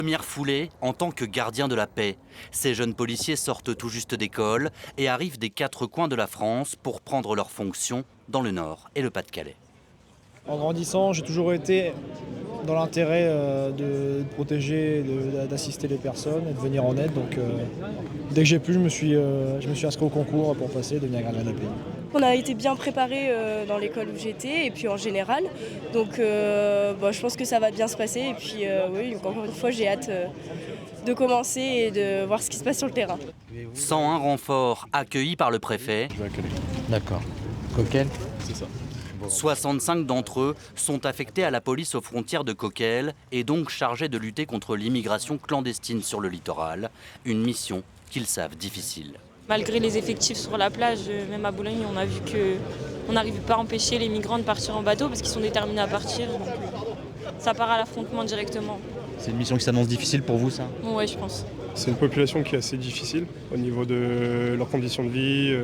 Première foulée en tant que gardien de la paix. Ces jeunes policiers sortent tout juste d'école et arrivent des quatre coins de la France pour prendre leurs fonctions dans le Nord et le Pas-de-Calais. En grandissant, j'ai toujours été dans l'intérêt de protéger, d'assister les personnes et de venir en aide. Donc dès que j'ai pu, je me suis inscrit au concours pour passer et devenir gardien de la paix. On a été bien préparés dans l'école où j'étais et puis en général. Donc je pense que ça va bien se passer. Et puis oui, encore une fois, j'ai hâte de commencer et de voir ce qui se passe sur le terrain. 101 renforts accueillis par le préfet. Je vais à Calais. D'accord. Coquel? C'est ça. 65 d'entre eux sont affectés à la police aux frontières de Coquel et donc chargés de lutter contre l'immigration clandestine sur le littoral. Une mission qu'ils savent difficile. Malgré les effectifs sur la plage, même à Boulogne, on a vu qu'on n'arrive pas à empêcher les migrants de partir en bateau parce qu'ils sont déterminés à partir. Donc, ça part à l'affrontement directement. C'est une mission qui s'annonce difficile pour vous, ça? Ouais, je pense. C'est une population qui est assez difficile au niveau de leurs conditions de vie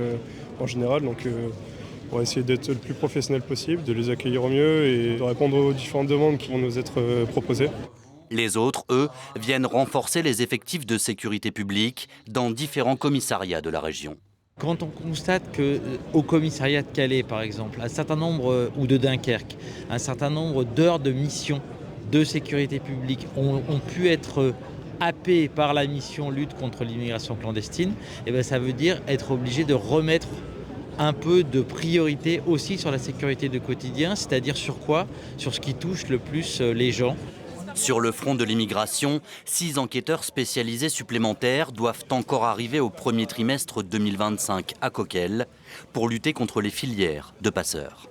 en général. Donc on va essayer d'être le plus professionnel possible, de les accueillir au mieux et de répondre aux différentes demandes qui vont nous être proposées. Les autres, eux, viennent renforcer les effectifs de sécurité publique dans différents commissariats de la région. Quand on constate qu'au commissariat de Calais, par exemple, un certain nombre, ou de Dunkerque, un certain nombre d'heures de mission de sécurité publique ont pu être happées par la mission lutte contre l'immigration clandestine, et bien ça veut dire être obligé de remettre un peu de priorité aussi sur la sécurité du quotidien, c'est-à-dire sur quoi? Sur ce qui touche le plus les gens. Sur le front de l'immigration, 6 enquêteurs spécialisés supplémentaires doivent encore arriver au premier trimestre 2025 à Coquel pour lutter contre les filières de passeurs.